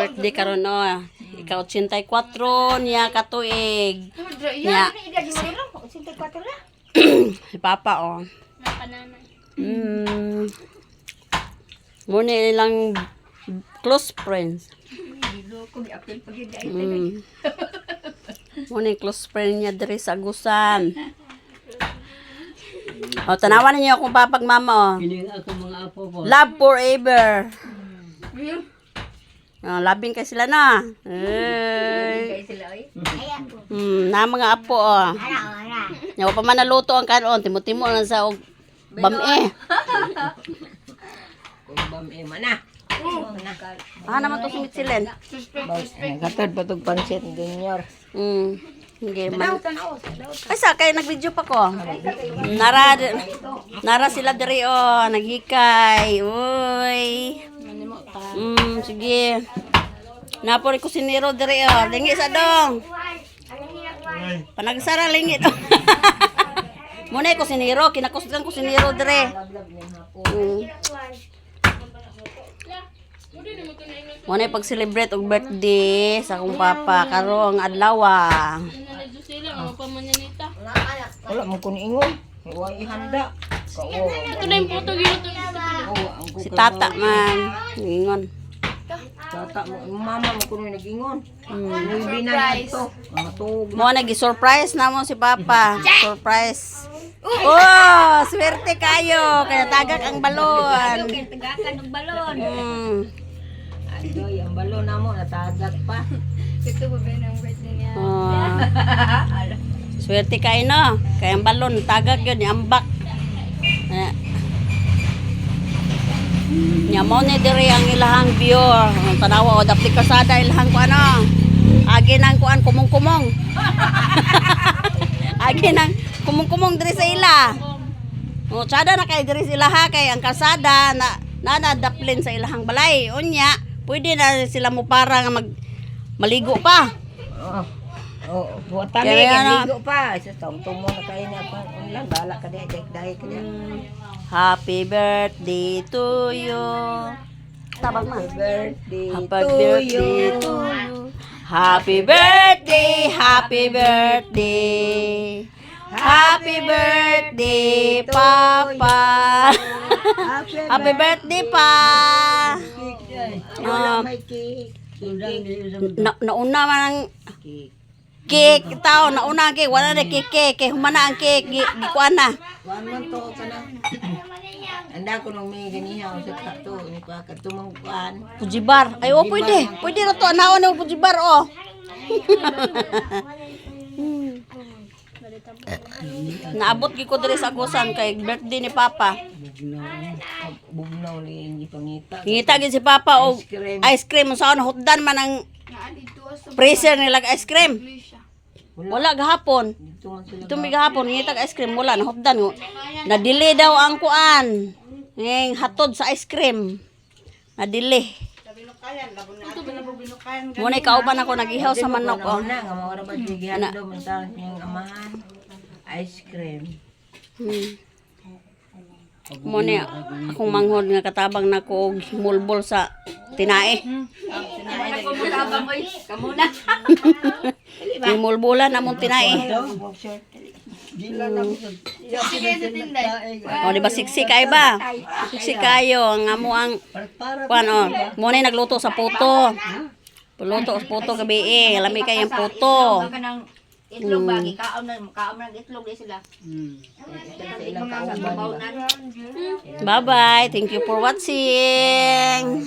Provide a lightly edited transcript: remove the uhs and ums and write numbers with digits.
birthday karon oh. Ikaw 84 niya katuig. Niya. Si Papa oh. Muna ilang close friends. Muna close friend niya diri sa Agusan. O, tanawan niyo akong papag mama, o. Piling ako mga apo ko. Love forever. Labing kay sila na. Na mga apo, o. Yawa pa man naluto ang kanon. Timo-timo lang sa bam-e. Kung bam-e mana. Naman to si Mitzilen. Katod patog pansit junior. Hindi man. Asa kay nag-video pa ko. Nara sila diri oh, naghikay. Uy. Sige. Napori ko siniro diri oh. Lingi sa dong. Panagsara lingi to. Muna ko siniro, kinakusgan ko siniro diri. Muna pag-celebrate og birthday sa akong papa karong adlaw. Wala mo kun ingon. Wa ihanda. Ito na yung photo gito. Si tata man, ingon. Tata mo, mama mo kun nag-ingon. Binan ito. Matug. Mo nagi-surprise na mo si papa. Surprise. Oh, swerte kayo. Kaya tagak ang balon. Tagakan ng balon. Adoy, ang balon na mo natagak pa. Ito ba ba ng birthday niya? Swerte kayo no. Kaya ang balon tagak yun, ambak. Nya mo ni diri ang ilahang view. Ang tanawa o dapli kasada ilahang ko ano. Agi nang kuan kumong-kumong. Agi nang kumong-kumong diri sa ila. O tsada na kay diri sa ilaha kay ang kasada na nadaplin sa ilahang balay. Unya, pwede na sila mo para nga maligo pa. Buatan Kaya ligo pa. Isa tong mo na kay na pa. Ulan bala ka di dahi ka di. Happy birthday to you. Tabang ma. Birthday Happy birthday to you. Happy birthday, happy birthday. Happy birthday, Papa. Happy birthday, pa. May cake. Nauna man ang cake tao, nauna ang cake, wala na cake, humana ang cake, gikuan na. Kuan man to ka na. Anda ko nung may ganiha sa kato, ni pa katumang kuan. Pujibar. Ay, oh, pwede. Pwede na to. Naon na pujibar, oh. Naabot ko diri sa Agusan kay birthday ni Papa. Bugnaw li ang ipangita. Ngita gid si Papa og ice cream sa hotdan man ang freezer nila ice cream. Wala gahapon. Ito may gahapon ngita ice cream wala na hotdan. Na-delay daw ang kuan. Ngeng hatod sa ice cream. Na-delay. Muna kauban ako nag-ihaw sa manok oh. Na nga mawala ba digihan do man ta yung amahan. Ice cream. Muna akong manghod nga katabang na ko og mulbol sa tinae. Yung mulbolan namong tinae. O, di ba siksi kayo ba? Siksi kayo. Ang amo ang, ano, muna nagluto sa puto. Luto sa puto gabi eh. Alamig kayo yung puto. Itlog bagi, kaon na itlog din sila. Bye-bye. Thank you for watching.